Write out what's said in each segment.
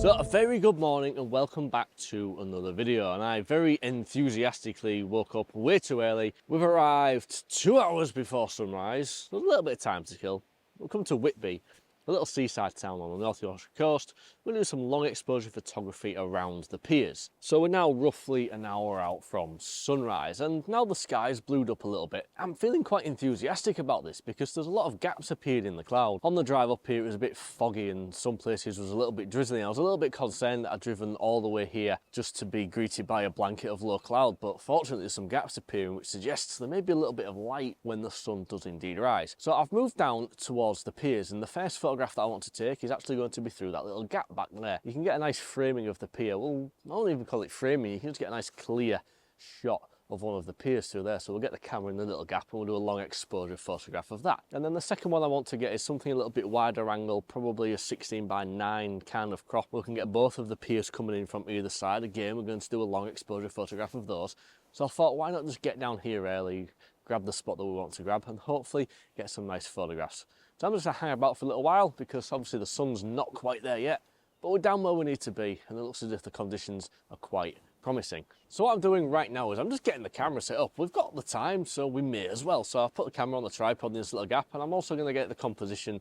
So a very good morning and welcome back to another video, and I very enthusiastically woke up way too early. We've arrived 2 hours before sunrise. There's a little bit of time to kill. We'll come to Whitby, a little seaside town on the North Yorkshire coast. We're going to do some long exposure photography around the piers. So we're now roughly an hour out from sunrise, and now the sky's blued up a little bit. I'm feeling quite enthusiastic about this because there's a lot of gaps appeared in the cloud. On the drive up here it was a bit foggy and some places was a little bit drizzly. I was a little bit concerned that I'd driven all the way here just to be greeted by a blanket of low cloud, but fortunately there's some gaps appearing which suggests there may be a little bit of light when the sun does indeed rise. So I've moved down towards the piers, and the first photograph that I want to take is actually going to be through that little gap back there. You can get a nice framing of the pier. Well, I don't even call it framing, you can just get a nice clear shot of one of the piers through there. So we'll get the camera in the little gap and we'll do a long exposure photograph of that. And then the second one I want to get is something a little bit wider angle, probably a 16:9 kind of crop. We can get both of the piers coming in from either side. Again, we're going to do a long exposure photograph of those. So I thought, why not just get down here early, grab the spot that we want to grab, and hopefully get some nice photographs. So I'm just going to hang about for a little while because obviously the sun's not quite there yet, but we're down where we need to be and it looks as if the conditions are quite promising. So what I'm doing right now is I'm just getting the camera set up. We've got the time, so we may as well. So I've put the camera on the tripod in this little gap, and I'm also going to get the composition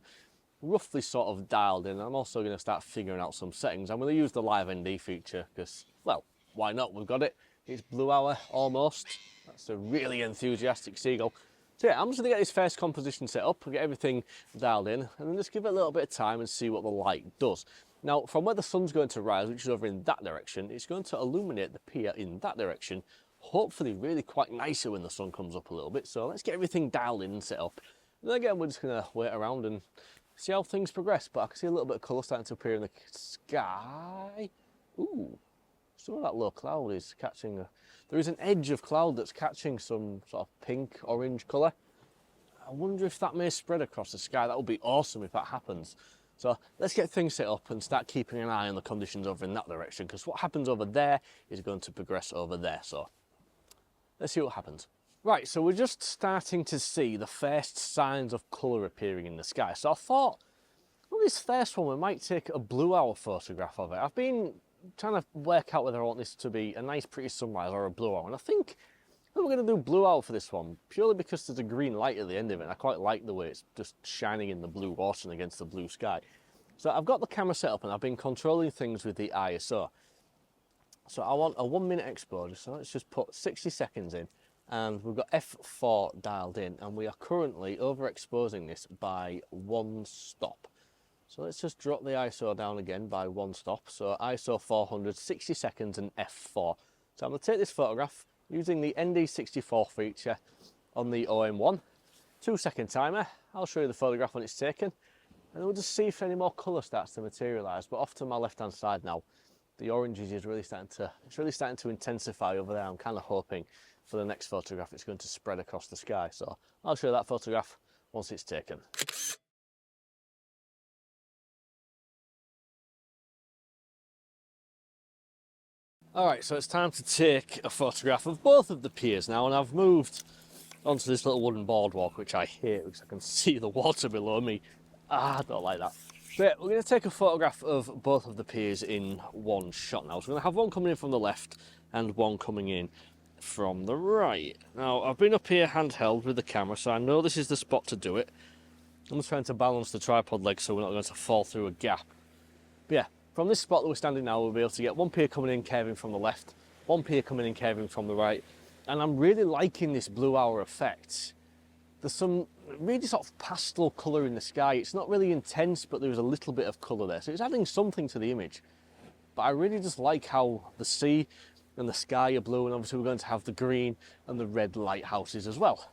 roughly sort of dialed in. I'm also going to start figuring out some settings. I'm going to use the live ND feature because, well, why not? We've got it. It's blue hour almost. That's a really enthusiastic seagull. So yeah, I'm just going to get this first composition set up, get everything dialed in, and then just give it a little bit of time and see what the light does. Now, from where the sun's going to rise, which is over in that direction, it's going to illuminate the pier in that direction, hopefully really quite nicer when the sun comes up a little bit. So let's get everything dialed in and set up. And then again, we're just going to wait around and see how things progress. But I can see a little bit of colour starting to appear in the sky. Ooh. Some of that low cloud is catching there is an edge of cloud that's catching some sort of pink orange colour. I wonder if that may spread across the sky. That would be awesome if that happens. So let's get things set up and start keeping an eye on the conditions over in that direction, because what happens over there is going to progress over there. So let's see what happens. Right, so we're just starting to see the first signs of colour appearing in the sky. So I thought, well, this first one we might take a blue hour photograph of it. I've been trying to work out whether I want this to be a nice pretty sunrise or a blue hour, and I think we're going to do blue hour for this one purely because there's a green light at the end of it and I quite like the way it's just shining in the blue water and against the blue sky. So I've got the camera set up and I've been controlling things with the ISO. So I want a 1 minute exposure, so let's just put 60 seconds in, and we've got f4 dialed in, and we are currently overexposing this by 1 stop. So let's just drop the ISO down again by 1 stop. So ISO 400, 60 seconds and f4. So I'm going to take this photograph using the ND64 feature on the OM-1. 2-second timer. I'll show you the photograph when it's taken, and we'll just see if any more colour starts to materialise. But off to my left hand side now, the oranges is really starting to intensify over there. I'm kind of hoping for the next photograph it's going to spread across the sky. So I'll show you that photograph once it's taken. Alright, so it's time to take a photograph of both of the piers now, and I've moved onto this little wooden boardwalk, which I hate because I can see the water below me. I don't like that. But yeah, we're going to take a photograph of both of the piers in one shot now. So we're going to have one coming in from the left and one coming in from the right. Now, I've been up here handheld with the camera, so I know this is the spot to do it. I'm just trying to balance the tripod leg so we're not going to fall through a gap. But yeah, from this spot that we're standing now, we'll be able to get one pier coming in curving from the left, one pier coming in curving from the right, and I'm really liking this blue hour effect. There's some really sort of pastel colour in the sky. It's not really intense, but there's a little bit of colour there, so it's adding something to the image. But I really just like how the sea and the sky are blue, and obviously we're going to have the green and the red lighthouses as well.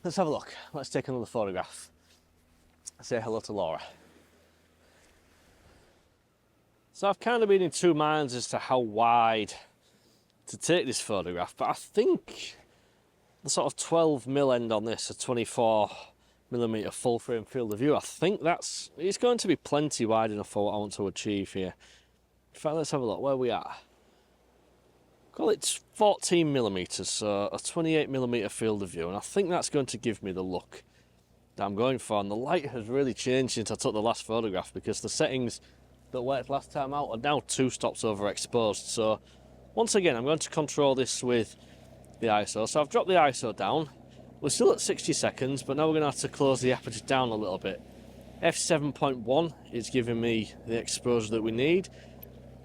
Let's have a look. Let's take another photograph. Say hello to Laura. So I've kind of been in two minds as to how wide to take this photograph, but I think the sort of 12mm end on this, a 24mm full frame field of view, I think it's going to be plenty wide enough for what I want to achieve here. In fact, let's have a look where we are. Call it 14mm, so a 28mm field of view, and I think that's going to give me the look that I'm going for. And the light has really changed since I took the last photograph because the settings that worked last time out are now 2 stops overexposed. So once again, I'm going to control this with the ISO. So I've dropped the ISO down. We're still at 60 seconds, but now we're going to have to close the aperture down a little bit. F7.1 is giving me the exposure that we need.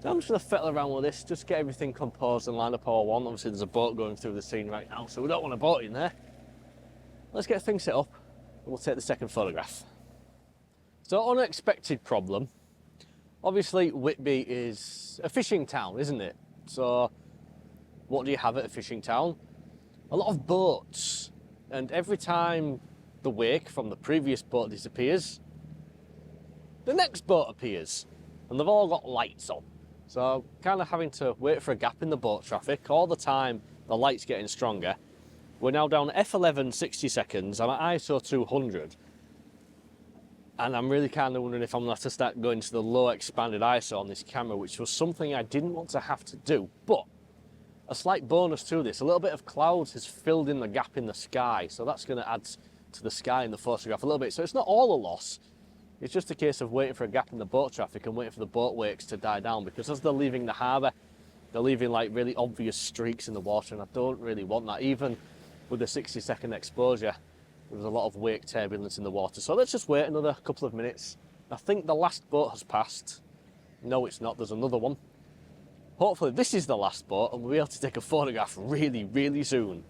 So I'm just going to fiddle around with this, just get everything composed and line up all one. Obviously there's a boat going through the scene right now, so we don't want a boat in there. Let's get things set up and we'll take the second photograph. So unexpected problem. Obviously Whitby is a fishing town, isn't it? So what do you have at a fishing town? A lot of boats. And every time the wake from the previous boat disappears, the next boat appears. And they've all got lights on. So kind of having to wait for a gap in the boat traffic. All the time the light's getting stronger. We're now down F11 60 seconds. I'm at ISO 200. And I'm really kind of wondering if I'm going to have to start going to the low expanded ISO on this camera, which was something I didn't want to have to do. But a slight bonus to this, a little bit of clouds has filled in the gap in the sky. So that's going to add to the sky in the photograph a little bit. So it's not all a loss. It's just a case of waiting for a gap in the boat traffic and waiting for the boat wakes to die down, because as they're leaving the harbour, they're leaving like really obvious streaks in the water, and I don't really want that. Even with the 60-second exposure, there was a lot of wake turbulence in the water. So let's just wait another couple of minutes. I think the last boat has passed. No, it's not. There's another one. Hopefully this is the last boat and we'll be able to take a photograph really, really soon.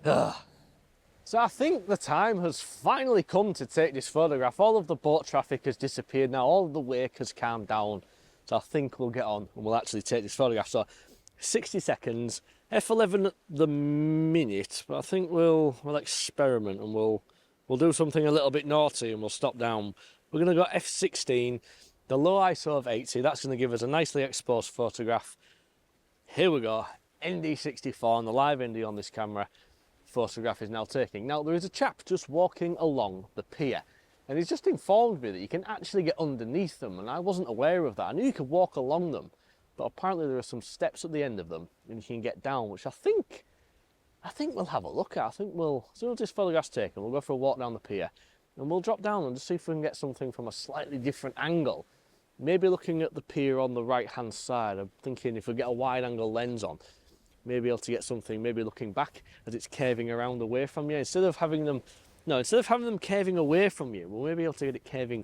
So I think the time has finally come to take this photograph. All of the boat traffic has disappeared now, all of the wake has calmed down. So I think we'll get on and we'll actually take this photograph. So 60 seconds, F11 at the minute, but I think we'll experiment and we'll do something a little bit naughty and we'll stop down. We're going to go F16, the low ISO of 80, that's going to give us a nicely exposed photograph. Here we go, ND64 and the live ND on this camera. Photograph is now taking. Now there is a chap just walking along the pier and he's just informed me that you can actually get underneath them, and I wasn't aware of that. I knew you could walk along them, but apparently there are some steps at the end of them and you can get down, which I think we'll have a look at. I think as soon as this photograph's taken, we'll go for a walk down the pier and we'll drop down and just see if we can get something from a slightly different angle. Maybe looking at the pier on the right hand side. I'm thinking if we get a wide angle lens on, maybe able to get something, maybe looking back as it's curving around away from you. Instead of having them curving away from you, we'll maybe able to get it curving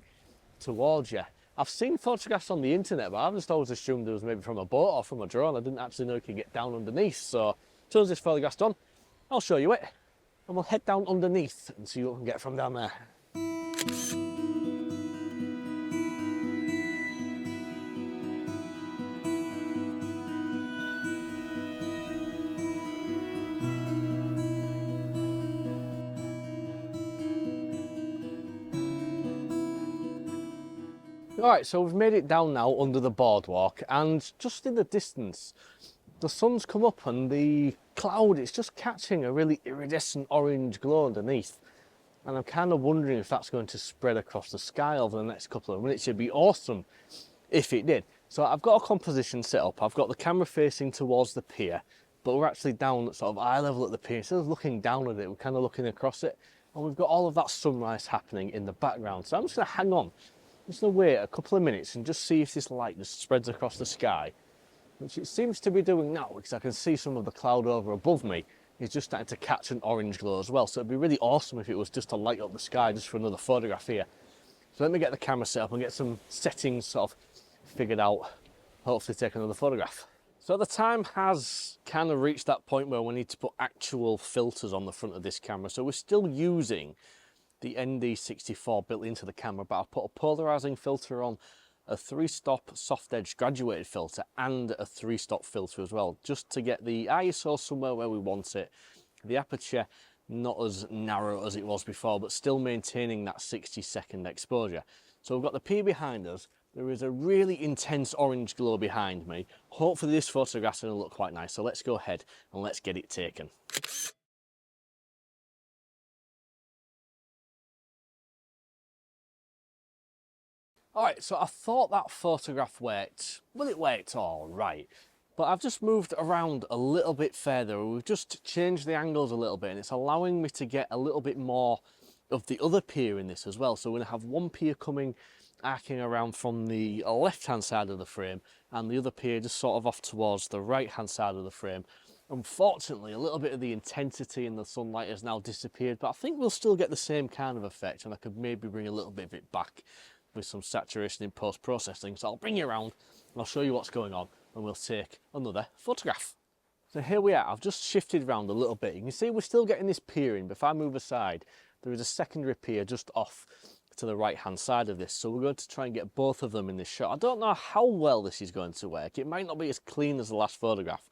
towards you. I've seen photographs on the internet, but I've just always assumed it was maybe from a boat or from a drone. I didn't actually know you could get down underneath. So as soon as this photograph's done, I'll show you it and we'll head down underneath and see what we can get from down there. Alright, so we've made it down now under the boardwalk, and just in the distance the sun's come up and the cloud is just catching a really iridescent orange glow underneath, and I'm kind of wondering if that's going to spread across the sky over the next couple of minutes. It'd be awesome if it did. So I've got a composition set up. I've got the camera facing towards the pier, but we're actually down at sort of eye level at the pier. Instead of looking down at it, we're kind of looking across it, and we've got all of that sunrise happening in the background. So I'm just going to hang on. I'm just going to wait a couple of minutes and just see if this light just spreads across the sky, which it seems to be doing now, because I can see some of the cloud over above me is just starting to catch an orange glow as well. So it'd be really awesome if it was just to light up the sky just for another photograph here. So let me get the camera set up and get some settings sort of figured out, hopefully take another photograph. So the time has kind of reached that point where we need to put actual filters on the front of this camera. So we're still using the ND64 built into the camera, but I've put a polarizing filter on, a 3-stop soft edge graduated filter and a 3-stop filter as well, just to get the ISO somewhere where we want it, the aperture not as narrow as it was before, but still maintaining that 60-second exposure. So we've got the pier behind us. There is a really intense orange glow behind me. Hopefully this photograph's going to look quite nice, so let's go ahead and let's get it taken. Alright, so I thought that photograph worked. Well, it worked all right, but I've just moved around a little bit further. We've just changed the angles a little bit, and it's allowing me to get a little bit more of the other pier in this as well. So we're going to have one pier coming arcing around from the left hand side of the frame, and the other pier just sort of off towards the right hand side of the frame. Unfortunately, a little bit of the intensity in the sunlight has now disappeared, but I think we'll still get the same kind of effect, and I could maybe bring a little bit of it back with some saturation in post-processing. So I'll bring you around, and I'll show you what's going on, and we'll take another photograph. So here we are. I've just shifted around a little bit. You can see we're still getting this pier in, but if I move aside, there is a secondary pier just off to the right hand side of this, so we're going to try and get both of them in this shot. I don't know how well this is going to work. It might not be as clean as the last photograph,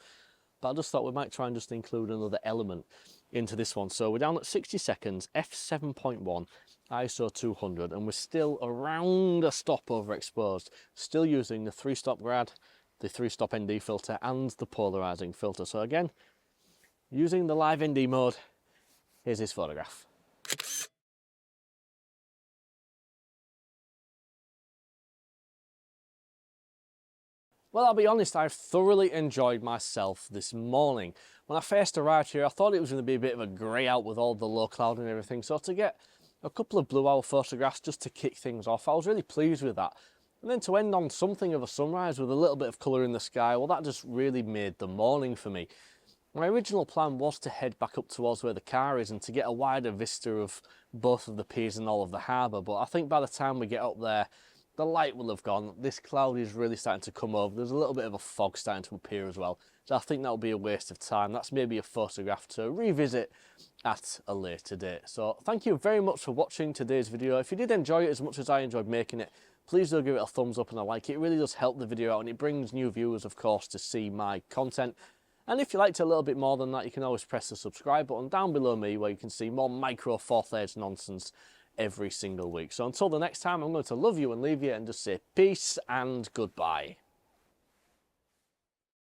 but I just thought we might try and just include another element into this one. So we're down at 60 seconds, f7.1, ISO 200, and we're still around a stop overexposed, still using the 3-stop grad, the 3-stop ND filter, and the polarizing filter. So again, using the live ND mode, here's this photograph. Well, I'll be honest, I've thoroughly enjoyed myself this morning. When I first arrived here, I thought it was going to be a bit of a grey out with all the low cloud and everything, so to get a couple of blue hour photographs just to kick things off, I was really pleased with that. And then to end on something of a sunrise with a little bit of colour in the sky, well, that just really made the morning for me. My original plan was to head back up towards where the car is and to get a wider vista of both of the piers and all of the harbour, but I think by the time we get up there, the light will have gone. This cloud is really starting to come over. There's a little bit of a fog starting to appear as well. So I think that'll be a waste of time. That's maybe a photograph to revisit at a later date. So thank you very much for watching today's video. If you did enjoy it as much as I enjoyed making it, please do give it a thumbs up and a like. It really does help the video out, and it brings new viewers, of course, to see my content. And if you liked it a little bit more than that, you can always press the subscribe button down below me, where you can see more micro fourth edge nonsense every single week. So until the next time, I'm going to love you and leave you and just say peace and goodbye.